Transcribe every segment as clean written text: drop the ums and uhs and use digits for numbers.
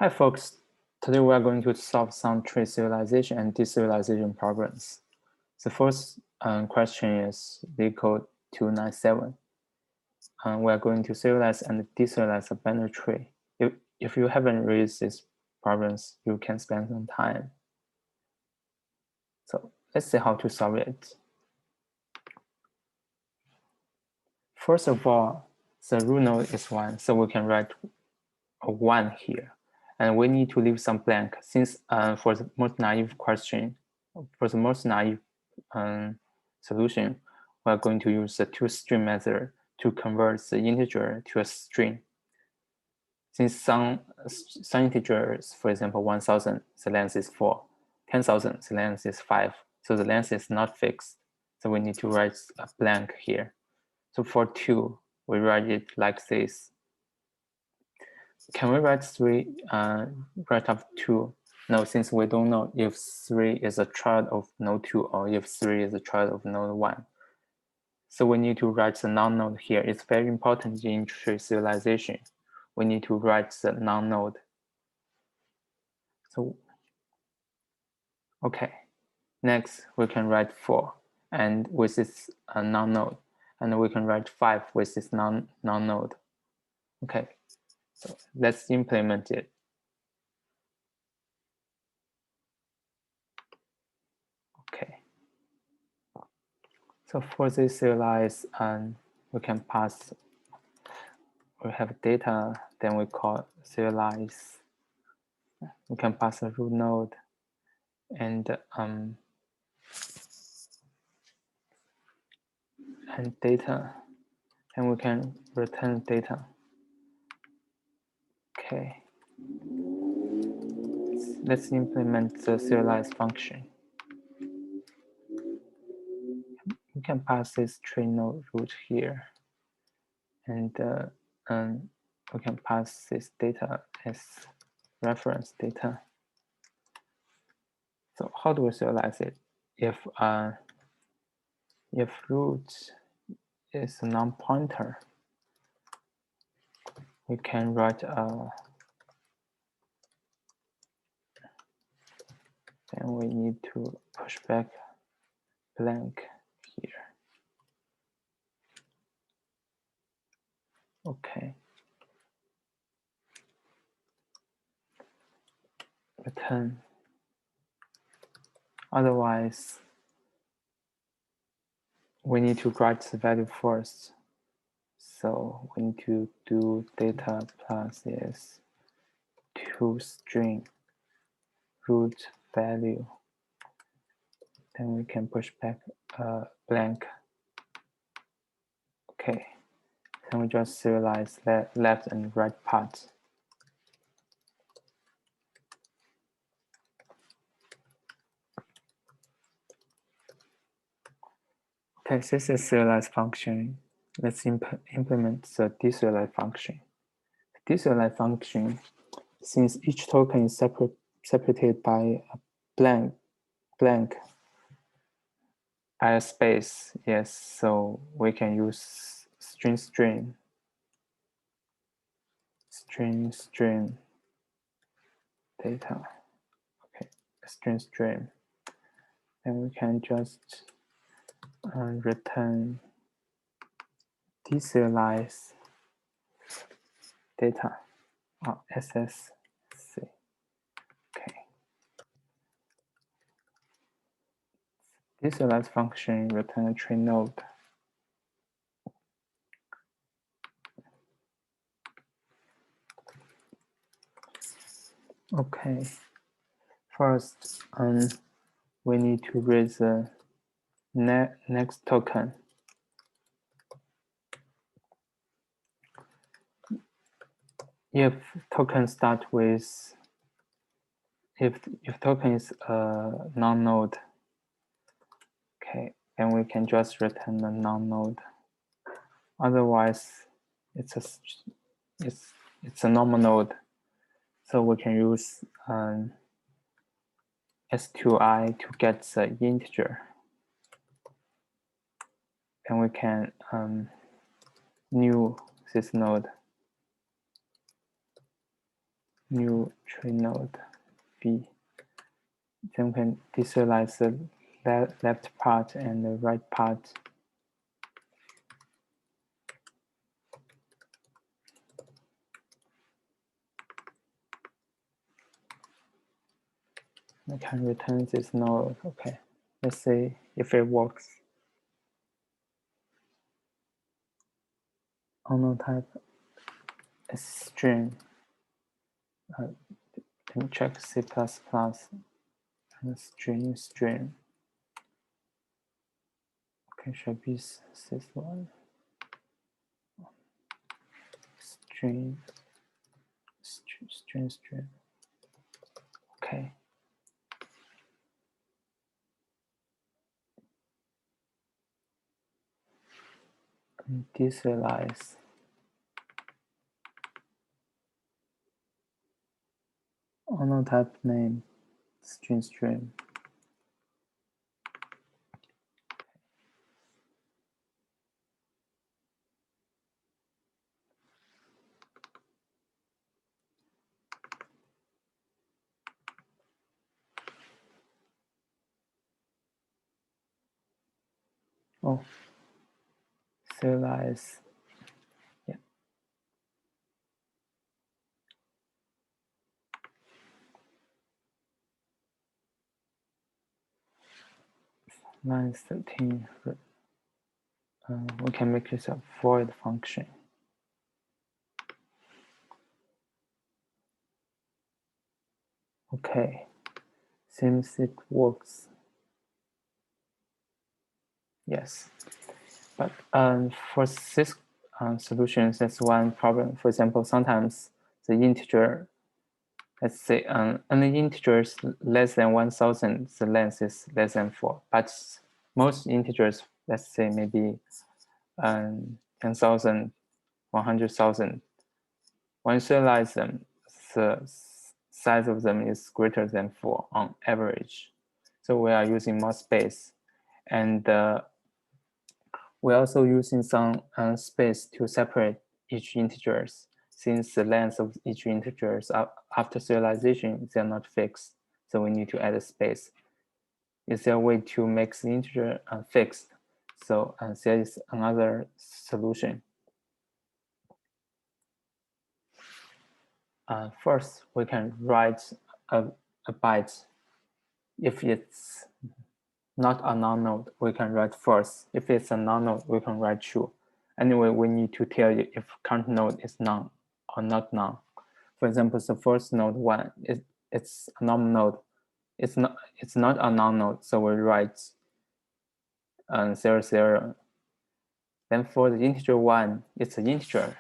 Hi folks, today we are going to solve some tree serialization and deserialization problems. The first question is LeetCode 297. We are going to serialize and deserialize a binary tree. If you haven't raised these problems, you can spend some time. So let's see how to solve it. First of all, the root node is 1, so we can write a 1 here. And we need to leave some blank since for the most naive question, for the most naive solution, we are going to use the toString method to convert the integer to a string. Since some integers, for example, 1,000, the length is 4, 10,000, the length is 5, so the length is not fixed. So we need to write a blank here. So for 2, we write it like this. Can we write 3 right after 2? No, since we don't know if 3 is a child of node 2 or if 3 is a child of node 1. So we need to write the non-node here. It's very important in tree serialization. We need to write the non-node. So, okay. Next, we can write 4 and with this non-node. And we can write 5 with this non-node. Okay, so let's implement it. Okay. So for this serialize, we can pass, we have data, then we call serialize. We can pass a root node and data, and we can return data. Okay. Let's implement the serialize function. We can pass this tree node root here, and we can pass this data as reference data. So how do we serialize it? If root is a non-pointer, we can write then we need to push back blank here. Okay. Return. Otherwise, we need to write the value first. So we need to do data plus is toString root value. Then we can push back blank. Okay. Then we just serialize left and right parts. Okay, this is serialize function. Let's implement the deserialize function. The deserialize function, since each token is separated by a blank by a space, yes, so we can use string data. Okay, string, and we can just return deserialize data ssc. Okay, deserialize function return a tree node. Okay, first we need to raise the next token. If token start with, if token is a non-node, okay, then we can just return the non-node. Otherwise, it's a normal node, so we can use s2i to get the integer, and we can new this node. new tree node B. Then we can deserialize the left part and the right part. We can return this node. Okay, let's see if it works. Unknown type is string. Let me check C++ and string. Okay, should be this one. String. Okay. And deserialize. Unknown type name string. Oh, serialize. Yeah. Line 13. We can make this a void function. Okay, seems it works. Yes, but for this solutions, that's one problem. For example, sometimes the integer, let's say, any integers less than 1,000, the length is less than 4. But most integers, let's say maybe 10,000, 100,000. When you serialize them, the size of them is greater than 4 on average. So we are using more space, and we're also using some space to separate each integers, since the length of each integers after serialization, they're not fixed. So we need to add a space. Is there a way to make the integer fixed? So there is another solution. First, we can write a byte. If it's not a non-node, we can write false. If it's a non-node, we can write true. Anyway, we need to tell you if current node is none or not none. For example, the first node 1, it's a non-node. It's not a non-node, so we write 0, 0. Then for the integer 1, it's an integer.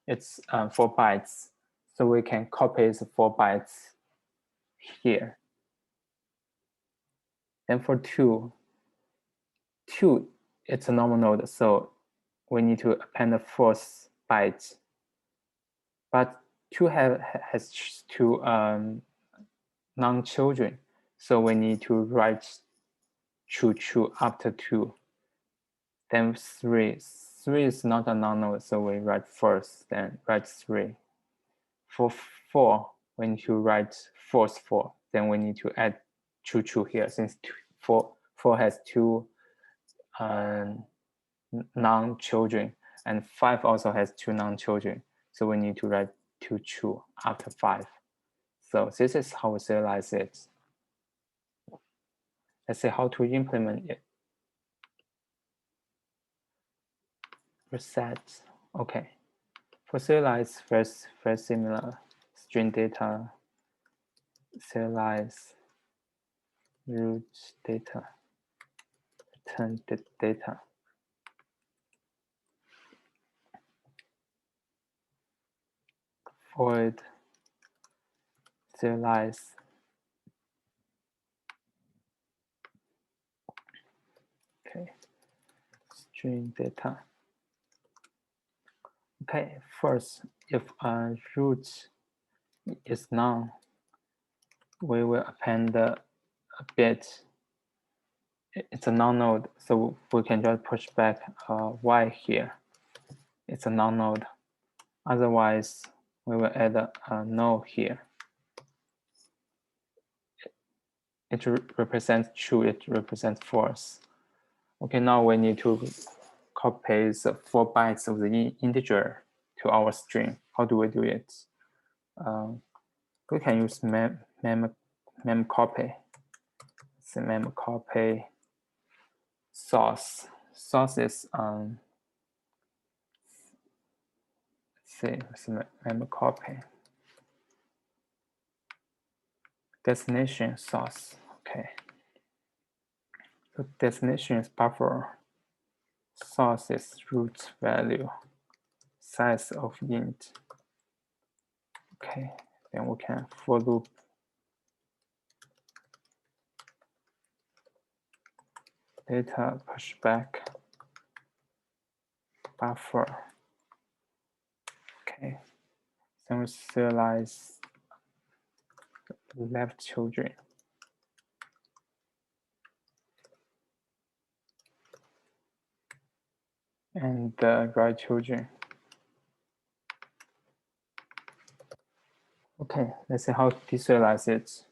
It's 4 bytes. So we can copy the 4 bytes here. Then for 2, it's a normal node, so we need to append the fourth byte. But 2 has 2 non-children, so we need to write true after 2. Then 3 is not a non-node, so we write first, then write 3. For 4, we need to write false 4. Then we need to add true here, since 4 has 2 non-children, and 5 also has 2 non-children. So we need to write 2 true after 5. So this is how we serialize it. Let's see how to implement it. Reset. Okay. For serialize, very similar. String data, serialize, root data, return the data. Void, serialize. Okay. String data. Okay, first, if root is none, we will append a bit. It's a non-node, so we can just push back y here. It's a non-node. Otherwise, we will add a null here. it represents true, it represents false. Okay, now we need to copy the 4 bytes of the integer to our string. How do we do it? We can use memcopy. So memcopy source. Source is see, memcopy destination source. Okay. So destination is buffer. Source is root value. Size of int. Okay. Then we can for loop data pushback buffer. Okay. Then we serialize left children. And the right children. Okay, let's see how to deserialize it.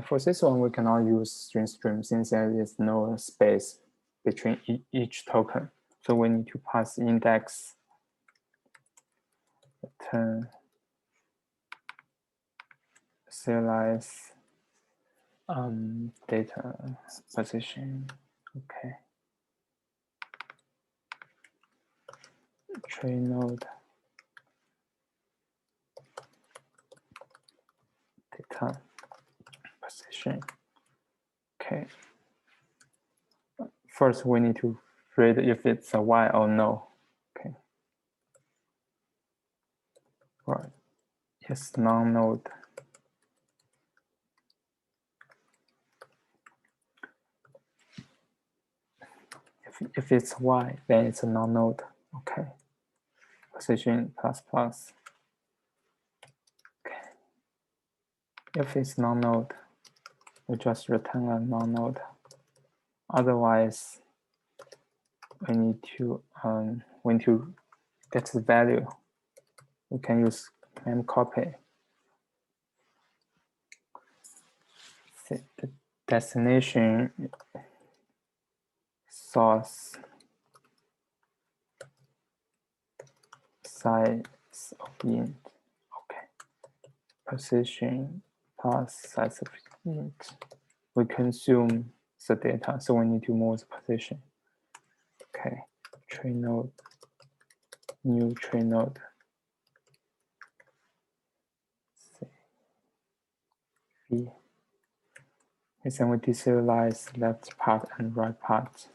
For this one, we cannot use string stream since there is no space between each token. So we need to pass index, return, serialize, data position. Okay. Tree node, data position. Okay. First, we need to read if it's a Y or no. Okay. Right. Yes, non-node. If it's Y, then it's a non-node. Okay. Position plus plus. Okay. If it's non-node, we just return a non-node. Otherwise, we need to get the value. We can use memcopy. The destination source size of int. Okay. Position plus size of int. We consume the data, so we need to move the position. Okay. Tree node, new tree node. V. And then we deserialize left part and right part.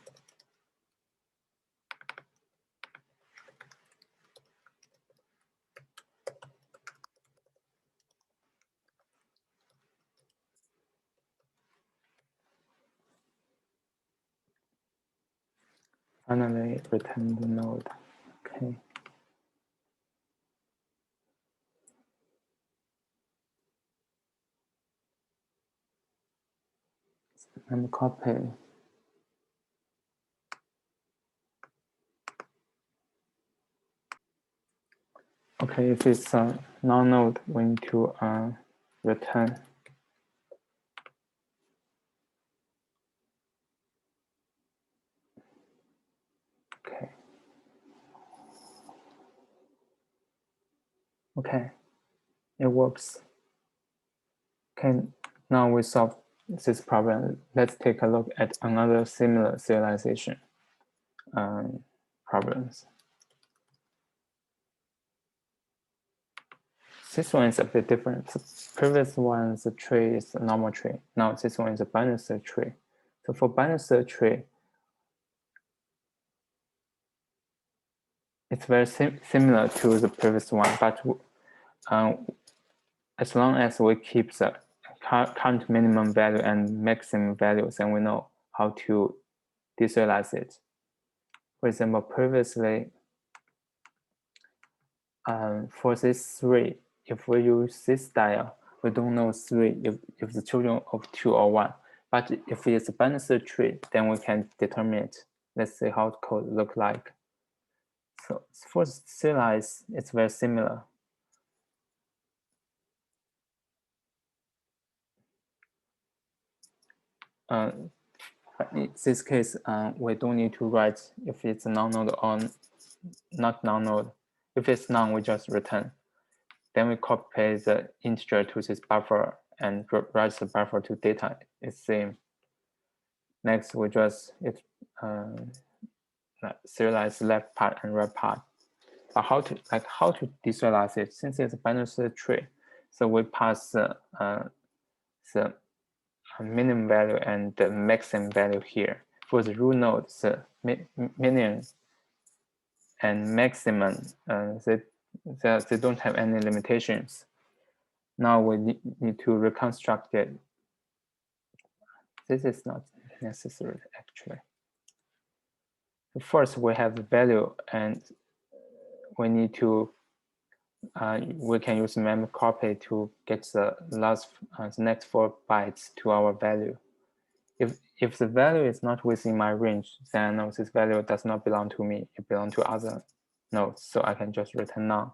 Finally, return the node. Okay. And copy. Okay, if it's a non-node, we need to return. Okay. Okay, it works. Okay, now we solve this problem. Let's take a look at another similar serialization problems. This one is a bit different. The previous one, the tree is a normal tree. Now this one is a binary search tree. So for binary search tree, it's very similar to the previous one, but as long as we keep the current minimum value and maximum values, then we know how to deserialize it. For example, previously, for this 3, if we use this style, we don't know 3 if the children of 2 or 1. But if it's a binary search tree, then we can determine it. Let's see how the code look like. So for serialize, it's very similar. in this case, we don't need to write if it's a non-node or not non-node. If it's none, we just return. Then we copy the integer to this buffer and write the buffer to data. It's same. Next, we just serialize left part and right part. But how to deserialize it? Since it's a binary search tree, so we pass the minimum value and the maximum value here. For the root node, the minimum and maximum, they don't have any limitations. Now we need to reconstruct it. This is not necessary, actually. First, we have the value, and we need to, we can use mem copy to get the next 4 bytes to our value. If the value is not within my range, then I know this value does not belong to me. It belongs to other nodes, so I can just return none.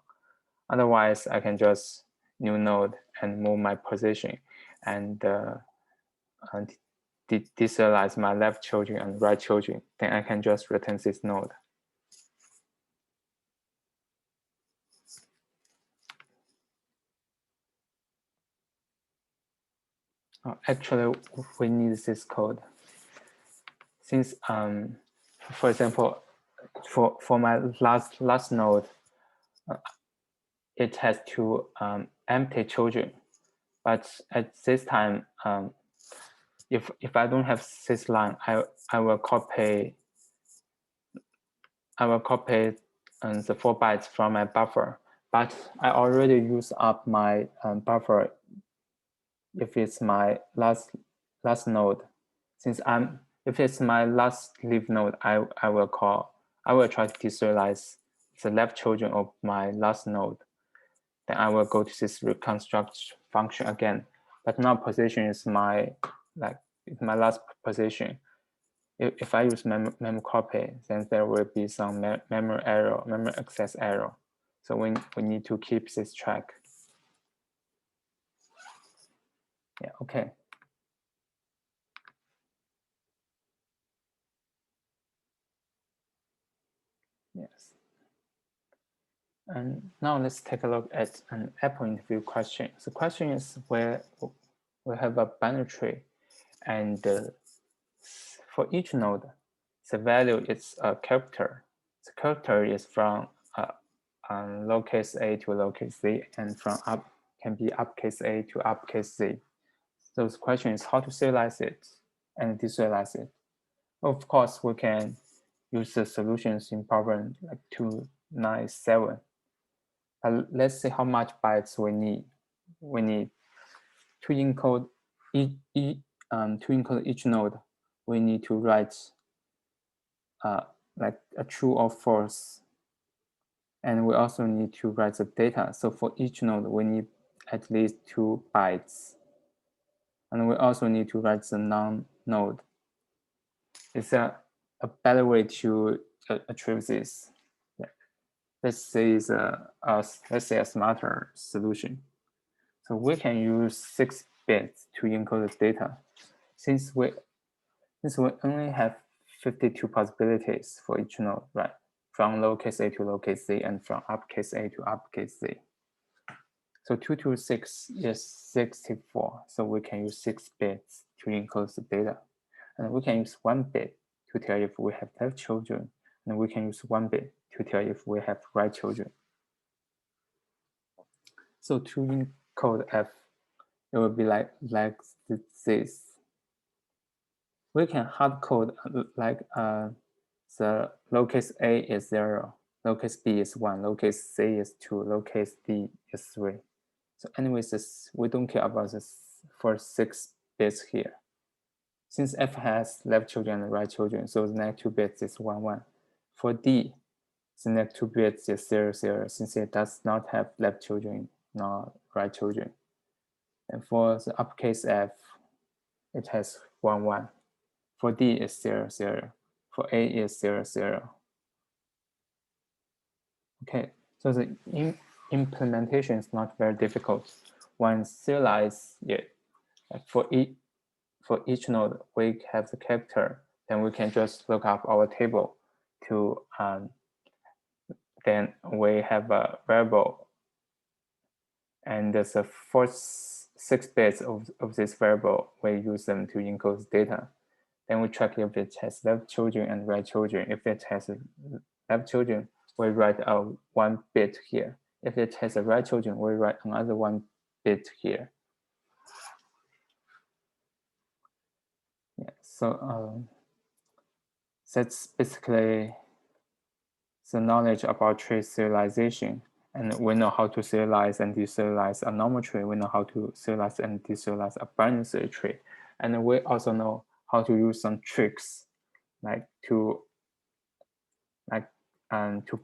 Otherwise, I can just new node and move my position and deserialize my left children and right children. Then I can just return this node. Actually, we need this code. Since, for example, for my last node, it has two empty children. But at this time, if I don't have this line, I will copy the 4 bytes from my buffer. But I already used up my buffer if it's my last node. Since if it's my last leaf node, I will try to deserialize the left children of my last node. Then I will go to this reconstruct function again. But now position is my last position. If I use mem copy, then there will be some memory error, memory access error. So we need to keep this track. Yeah, okay. Yes. And now let's take a look at an Apple interview question. The question is where we have a binary tree, and for each node, the value is a character. The character is from lowercase a to lowercase z, and from can be uppercase a to uppercase z. So the question is how to serialize it and deserialize it. Of course, we can use the solutions in problem like 297. Let's see how much bytes we need. We need to encode each node. We need to write like a true or false, and we also need to write the data. So for each node, we need at least 2 bytes, and we also need to write the non-node. Is a better way to achieve this? Yeah. Let's say a smarter solution. So we can use 6 bits to encode the data. Since we only have 52 possibilities for each node, right? From lowercase a to lowercase z and from uppercase a to uppercase z. So 2 to 6 is 64. So we can use 6 bits to encode the data. And we can use 1 bit to tell if we have left children. And we can use 1 bit to tell if we have right children. So to encode f, it will be like this. We can hard code like the lowercase a is 0, lowercase b is 1, lowercase c is 2, lowercase d is 3. So anyways, we don't care about this for 6 bits here. Since f has left children and right children, so the next 2 bits is 1, 1. For d, the next 2 bits is 0, 0, since it does not have left children nor right children. And for the uppercase f, it has 1, 1. For d is 0, 0. For a is 0, 0. Okay, so the implementation is not very difficult. When serialize it, like for for each node, we have the character. Then we can just look up our table to, then we have a variable. And the first 6 bits of this variable, we use them to encode data. Then we check if it has left children and right children. If it has left children, we write a 1 bit here. If it has a right children, we write another 1 bit here. Yeah, so that's basically the knowledge about tree serialization. And we know how to serialize and deserialize a normal tree. We know how to serialize and deserialize a binary tree. And we also know how to use some tricks to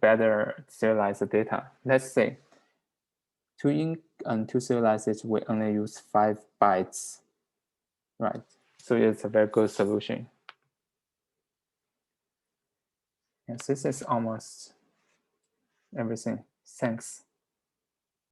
better serialize the data. Let's say to serialize it, we only use 5 bytes, right? So it's a very good solution. Yes, this is almost everything. Thanks.